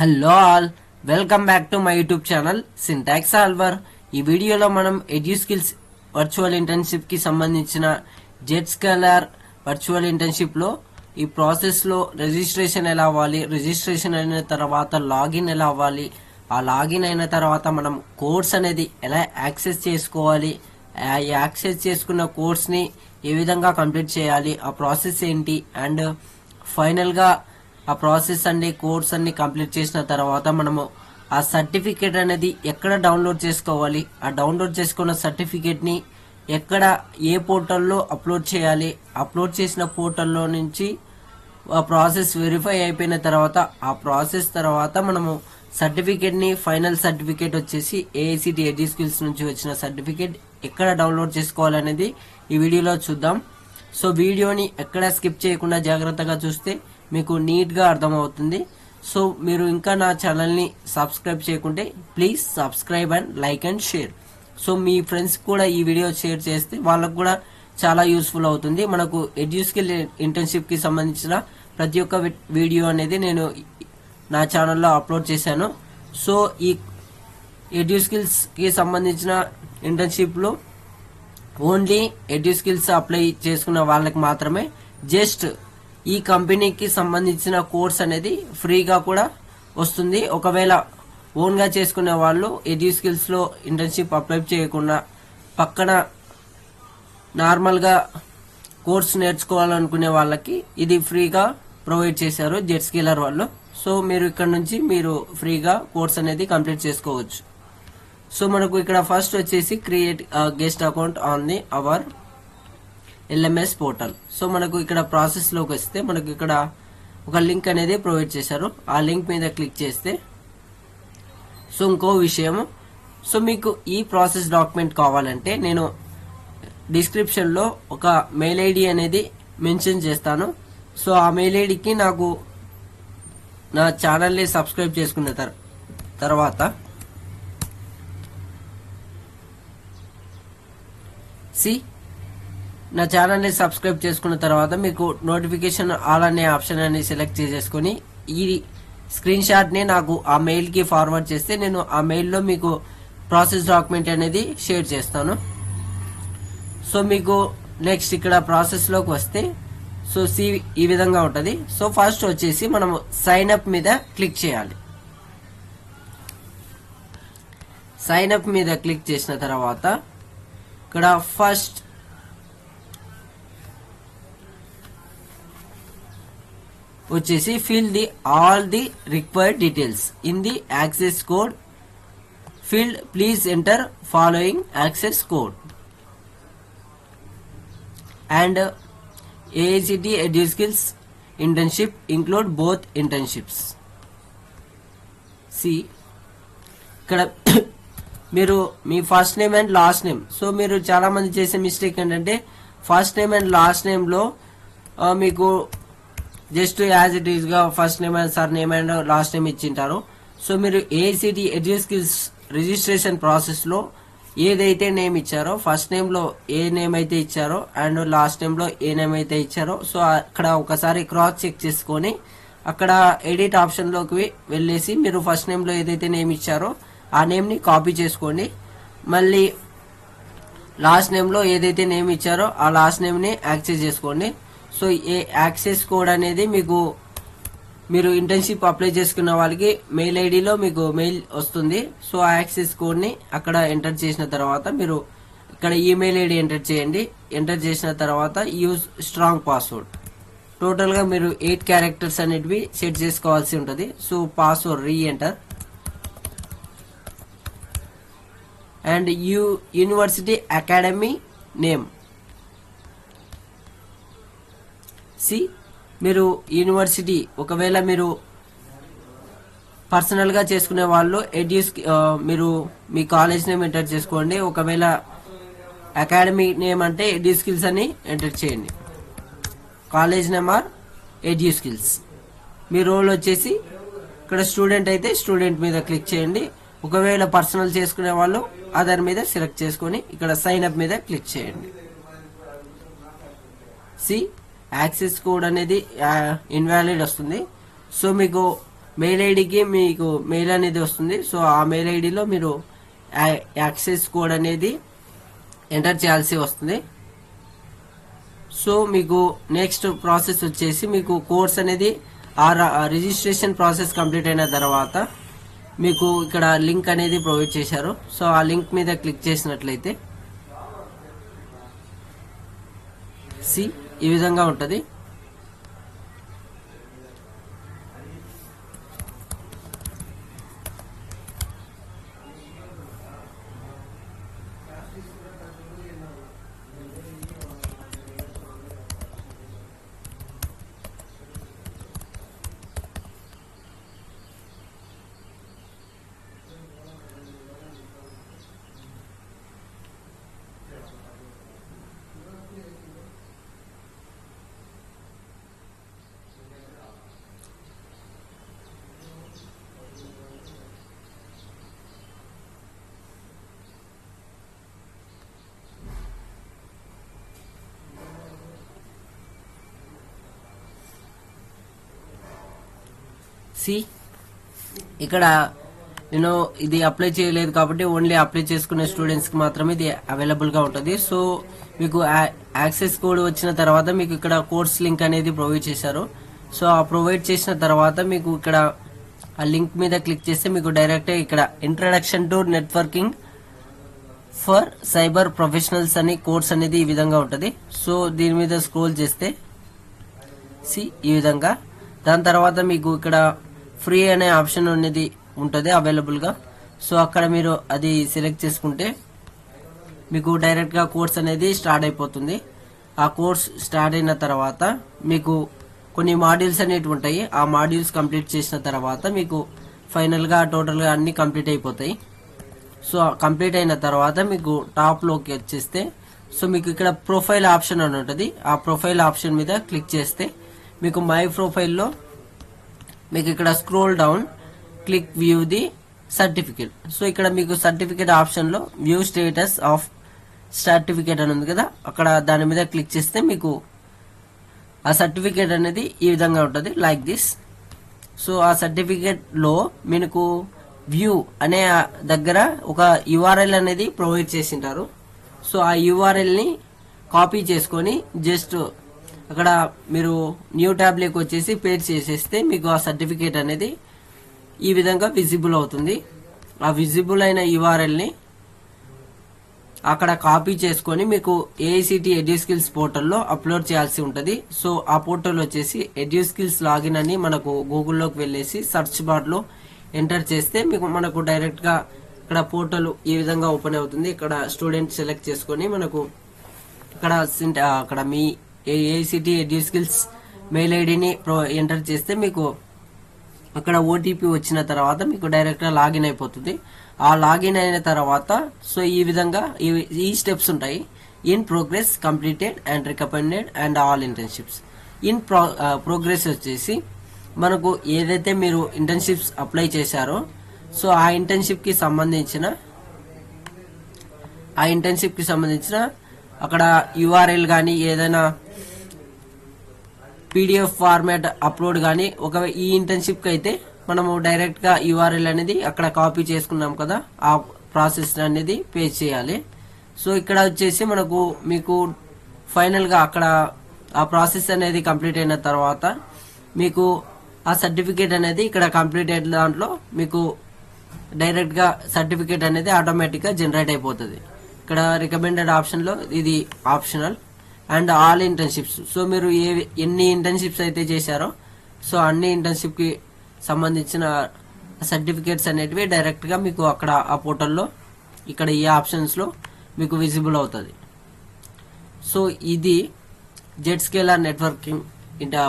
Hello all, welcome back to my YouTube channel syntax solver. ఈ వీడియోలో మనం ఎడ్యూస్కిల్స్ virtual internship కి సంబంధించిన జెట్ స్కాలర్ వర్చువల్ ఇంటర్న్షిప్ లో ఈ ప్రాసెస్ లో రిజిస్ట్రేషన్ ఎలా అవ్వాలి, రిజిస్ట్రేషన్ అయిన తర్వాత లాగిన్ ఎలా అవ్వాలి, ఆ లాగిన్ అయిన తర్వాత మనం కోర్స్ అనేది ఎలా యాక్సెస్ చేసుకోవాలి, యాక్సెస్ చేసుకున్న కోర్స్ ని ఏ విధంగా కంప్లీట్ చేయాలి, ఆ ప్రాసెస్ ఏంటి, అండ్ ఫైనల్ గా ఆ ప్రాసెస్ అన్ని కోర్స్ అన్ని కంప్లీట్ చేసిన తర్వాత మనము ఆ సర్టిఫికేట్ అనేది ఎక్కడ డౌన్లోడ్ చేసుకోవాలి, ఆ డౌన్లోడ్ చేసుకున్న సర్టిఫికేట్ ని ఎక్కడ ఏ పోర్టల్లో అప్లోడ్ చేయాలి, అప్లోడ్ చేసిన పోర్టల్లో నుంచి ఆ ప్రాసెస్ వెరిఫై అయిపోయిన తర్వాత ఆ ప్రాసెస్ తర్వాత మనము సర్టిఫికేట్ ని ఫైనల్ సర్టిఫికేట్ వచ్చేసి ఏఐసిటి ఎడ్యుస్కిల్స్ నుంచి వచ్చిన సర్టిఫికేట్ ఎక్కడ డౌన్లోడ్ చేసుకోవాలనేది ఈ వీడియోలో చూద్దాం. సో వీడియోని ఎక్కడ స్కిప్ చేయకుండా జాగ్రత్తగా చూస్తే మీకు నీట్ గా అర్థమవుతుంది. సో మీరు ఇంకా నా ఛానల్ ని సబ్స్క్రైబ్ చేయకుంటే please subscribe and like and share. So me friends కూడా ఈ వీడియో షేర్ చేస్తే వాళ్ళకు కూడా చాలా యూస్ఫుల్ అవుతుంది. మనకు ఎడ్యుస్కిల్ ఇంటర్న్షిప్ కి సంబంధించిన ప్రతి ఒక్క వీడియో అనేది నేను నా ఛానల్లో అప్లోడ్ చేశాను. సో ఈ ఎడ్యుస్కిల్స్ కి సంబంధించిన ఇంటర్న్షిప్ లో ఓన్లీ ఎడ్యుస్కిల్స్ అప్లై చేసుకున్న వాళ్ళకి మాత్రమే జస్ట్ ఈ కంపెనీకి సంబంధించిన కోర్స్ అనేది ఫ్రీగా కూడా వస్తుంది. ఒకవేళ ఓన్ గా చేసుకునే వాళ్ళు ఎడ్యుస్కిల్స్ లో ఇంటర్న్షిప్ అప్లై చేయకుండా పక్కన నార్మల్ గా కోర్స్ నేర్చుకోవాలనుకునే వాళ్ళకి ఇది ఫ్రీగా ప్రొవైడ్ చేశారు జెట్ స్కేలర్ వాళ్ళు. సో మీరు ఇక్కడ నుంచి మీరు ఫ్రీగా కోర్స్ అనేది కంప్లీట్ చేసుకోవచ్చు. సో మనకు ఇక్కడ ఫస్ట్ వచ్చేసి create guest account on the our LMS portal. So మనకు ఇక్కడ ప్రాసెస్ లోకి వస్తే మనకు ఇక్కడ ఒక లింక్ అనేది ప్రొవైడ్ చేశారు. ఆ లింక్ మీద క్లిక్ చేస్తే సో ఇంకో విషయం, సో మీకు ఈ ప్రాసెస్ డాక్యుమెంట్ కావాలంటే నేను డిస్క్రిప్షన్ లో ఒక మెయిల్ ఐడి అనేది మెన్షన్ చేస్తాను. సో ఆ మెయిల్ ఐడికి నాకు నా ఛానల్ ని సబ్స్క్రైబ్ చేసుకున్న తర్వాత నా ఛానల్ ని సబ్స్క్రైబ్ చేసుకున్న తర్వాత మీకు నోటిఫికేషన్ ఆల్ అనే ఆప్షన్ అని సెలెక్ట్ చేసేసుకుని ఈ స్క్రీన్ షాట్ ని నాకు ఆ మెయిల్ కి ఫార్వర్డ్ చేస్తే నేను ఆ మెయిల్ లో మీకు ప్రాసెస్ డాక్యుమెంట్ అనేది షేర్ చేస్తాను. సో మీకు నెక్స్ట్ ఇక్కడ ప్రాసెస్ లోకి వస్తే సో ఈ విధంగా ఉంటది. సో ఫస్ట్ వచ్చేసి మనము సైన్ అప్ మీద క్లిక్ చేయాలి. సైన్ అప్ మీద క్లిక్ చేసిన తర్వాత ఇక్కడ ఫస్ట్ వచ్చేసి fill the all the required details in the access code field, please enter following access code and AICTE EduSkills internship include both internships. ఇక్కడ మీరు మీ first name and last name, so మీరు చాలా మంది చేసే మిస్టేక్ ఏంటంటే first name and last name లో మీకు జస్ట్ యాజ్ ఇట్ ఈస్ గా first name and surname and last name ఇచ్చింటారు. సో మీరు ఏఐసిటి ఎడ్యుస్కిల్స్ రిజిస్ట్రేషన్ ప్రాసెస్ లో ఏదైతే నేమ్ ఇచ్చారో, ఫస్ట్ నేమ్ లో ఏ నేమ్ అయితే ఇచ్చారో అండ్ లాస్ట్ నేమ్ లో ఏ నేమ్ అయితే ఇచ్చారో, సో అక్కడ ఒకసారి క్రాస్ చెక్ చేసుకొని అక్కడ ఎడిట్ ఆప్షన్ లోకి వెళ్ళేసి మీరు ఫస్ట్ నేమ్ లో ఏదైతే నేమ్ ఇచ్చారో ఆ నేమ్ ని కాపీ చేసుకోండి. మళ్ళీ లాస్ట్ నేమ్ లో ఏదైతే నేమ్ ఇచ్చారో ఆ లాస్ట్ నేమ్ ని యాక్సెస్ చేసుకోండి. సో ఏ యాక్సెస్ కోడ్ అనేది మీకు మీరు ఇంటర్న్షిప్ అప్లై చేసుకున్న వాళ్ళకి మెయిల్ ఐడిలో మీకు మెయిల్ వస్తుంది. సో ఆ యాక్సెస్ కోడ్ ని అక్కడ ఎంటర్ చేసిన తర్వాత మీరు ఇక్కడ ఈమెయిల్ ఐడి ఎంటర్ చేయండి. ఎంటర్ చేసిన తర్వాత యూజ్ స్ట్రాంగ్ పాస్వర్డ్. టోటల్ గా మీరు 8 క్యారెక్టర్స్ అనేటివి సెట్ చేసుకోవాల్సి ఉంటుంది. So password re enter and university academy name. మీరు యూనివర్సిటీ ఒకవేళ మీరు పర్సనల్ గా చేసుకునే వాళ్ళు మీరు మీ కాలేజ్ నేమ్ ఎంటర్ చేసుకోండి. ఒకవేళ అకాడమీ నేమ్ అంటే ఎడ్యుస్కిల్స్ అని ఎంటర్ చేయండి. College name or EduSkills. మీ రోల్ వచ్చేసి ఇక్కడ స్టూడెంట్ అయితే స్టూడెంట్ మీద క్లిక్ చేయండి. ఒకవేళ పర్సనల్ చేసుకునే వాళ్ళు అదర్ మీద సెలెక్ట్ చేసుకొని ఇక్కడ సైన్ అప్ మీద క్లిక్ చేయండి. యాక్సెస్ కోడ్ అనేది ఇన్వాలిడ్ వస్తుంది. సో మీకు మెయిల్ ఐడికి మీకు మెయిల్ అనేది వస్తుంది. సో ఆ మెయిల్ ఐడిలో మీరు యాక్సెస్ కోడ్ అనేది ఎంటర్ చేయాల్సి వస్తుంది. సో మీకు నెక్స్ట్ ప్రాసెస్ వచ్చేసి మీకు కోర్స్ అనేది రిజిస్ట్రేషన్ ప్రాసెస్ కంప్లీట్ అయిన తర్వాత మీకు ఇక్కడ లింక్ అనేది ప్రొవైడ్ చేశారు. సో ఆ లింక్ మీద క్లిక్ చేసినట్లయితే ఈ విధంగా ఉంటుంది. ఇక్కడ నేను ఇది అప్లై చేయలేదు కాబట్టి ఓన్లీ అప్లై చేసుకునే స్టూడెంట్స్ కి మాత్రమే ఇది అవైలబుల్ గా ఉంటుంది. సో మీకు యాక్సెస్ కోడ్ వచ్చిన తర్వాత మీకు ఇక్కడ కోర్స్ లింక్ అనేది ప్రొవైడ్ చేశారు. సో ఆ ప్రొవైడ్ చేసిన తర్వాత మీకు ఇక్కడ ఆ లింక్ మీద క్లిక్ చేస్తే మీకు డైరెక్ట్ ఇక్కడ introduction to networking for cyber professionals అని కోర్స్ అనేది ఈ విధంగా ఉంటుంది. సో దీని మీద స్క్రోల్ చేస్తే ఈ విధంగా దాని తర్వాత మీకు ఇక్కడ ఫ్రీ అనే ఆప్షన్ అనేది ఉంటుంది అవైలబుల్ గా. సో అక్కడ మీరు అది సెలెక్ట్ చేసుకుంటే మీకు డైరెక్ట్ గా కోర్స్ అనేది స్టార్ట్ అయిపోతుంది. ఆ కోర్స్ స్టార్ట్ అయిన తర్వాత మీకు కొన్ని మాడ్యూల్స్ అనేవి ఉంటాయి. ఆ మాడ్యూల్స్ కంప్లీట్ చేసిన తర్వాత మీకు ఫైనల్ గా టోటల్ గా అన్ని కంప్లీట్ అయిపోతాయి. సో కంప్లీట్ అయిన తర్వాత మీకు టాప్ లోకి వచ్చేస్తే సో మీకు ఇక్కడ ప్రొఫైల్ ఆప్షన్ అని ఉంటుంది. ఆ ప్రొఫైల్ ఆప్షన్ మీద క్లిక్ చేస్తే మీకు మై ప్రొఫైల్లో మీకు ఇక్కడ scroll down click view the certificate. So ఇక్కడ మీకు సర్టిఫికేట్ ఆప్షన్ లో వ్యూ స్టేటస్ ఆఫ్ సర్టిఫికేట్ అని ఉంది కదా, అక్కడ దాని మీద క్లిక్ చేస్తే మీకు ఆ సర్టిఫికేట్ అనేది ఈ విధంగా ఉంటుంది లైక్ దిస్. సో ఆ సర్టిఫికేట్ లో మీకు వ్యూ అనే దగ్గర ఒక యూఆర్ఎల్ అనేది ప్రొవైడ్ చేసింటారు. సో ఆ యూఆర్ఎల్ ని కాపీ చేసుకొని జస్ట్ అక్కడ మీరు న్యూ ట్యాబ్ లోకి వచ్చేసి పేస్ట్ చేసేస్తే మీకు ఆ సర్టిఫికేట్ అనేది ఈ విధంగా విజిబుల్ అవుతుంది. ఆ విజిబుల్ అయిన యూఆర్ఎల్ ని అక్కడ కాపీ చేసుకొని మీకు ఏఐసిటి ఎడ్యుస్కిల్స్ పోర్టల్లో అప్లోడ్ చేయాల్సి ఉంటుంది. సో ఆ పోర్టల్ వచ్చేసి ఎడ్యుస్కిల్స్ లాగిన్ అని మనకు గూగుల్లోకి వెళ్ళేసి సెర్చ్ బార్ లో ఎంటర్ చేస్తే మనకు డైరెక్ట్ గా ఇక్కడ పోర్టల్ ఈ విధంగా ఓపెన్ అవుతుంది. ఇక్కడ స్టూడెంట్ సెలెక్ట్ చేసుకొని మనకు ఇక్కడ మీ ఏఐసిటి ఎడ్యుస్కిల్స్ మెయిల్ ఐడిని ఎంటర్ చేస్తే మీకు అక్కడ ఓటీపీ వచ్చిన తర్వాత మీకు డైరెక్ట్ గా లాగిన్ అయిపోతుంది. ఆ లాగిన్ అయిన తర్వాత సో ఈ విధంగా ఈ స్టెప్స్ ఉంటాయి. In progress, completed and recommended and all internships. In progress వచ్చేసి మనకు ఏదైతే మీరు ఇంటర్న్షిప్స్ అప్లై చేశారో సో ఆ ఇంటర్న్షిప్ కి సంబంధించిన అక్కడ యూఆర్ఎల్ కానీ ఏదైనా పీడిఎఫ్ ఫార్మాట్ అప్లోడ్ కానీ ఈ ఇంటర్న్షిప్ కి అయితే మనము డైరెక్ట్ గా యూఆర్ఎల్ అనేది అక్కడ కాపీ చేసుకున్నాం కదా, ఆ ప్రాసెస్ అనేది పేస్ట్ చేయాలి. సో ఇక్కడ వచ్చేసి మీకు ఫైనల్ గా అక్కడ ఆ ప్రాసెస్ అనేది కంప్లీట్ అయిన తర్వాత మీకు ఆ సర్టిఫికేట్ అనేది ఇక్కడ కంప్లీట్ అయిన దాంట్లో మీకు డైరెక్ట్ గా సర్టిఫికేట్ అనేది ఆటోమేటిక్ గా జనరేట్ అయిపోతుంది. ఇక్కడ రికమెండెడ్ ఆప్షన్ లో ఇది optional and all internships. So మీరు ఎన్ని ఇంటర్న్షిప్స్ అయితే చేశారో సో అన్ని ఇంటర్న్షిప్ కి సంబంధించిన సర్టిఫికేట్స్ అనేటివి డైరెక్ట్ గా మీకు అక్కడ ఆ పోర్టల్లో ఇక్కడ ఈ ఆప్షన్స్ లో మీకు విజిబుల్ అవుతుంది. సో ఇది జెట్స్కేలర్ నెట్వర్కింగ్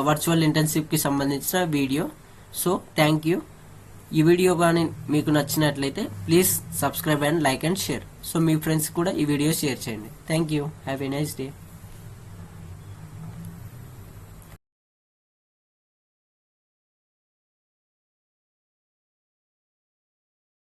వర్చువల్ ఇంటర్న్షిప్ కి సంబంధించిన వీడియో. So thank you. ఈ వీడియో కానీ మీకు నచ్చినట్లయితే please subscribe and like and share. So me friends కూడా ఈ వీడియో షేర్ చేయండి. Thank you. Have a nice day.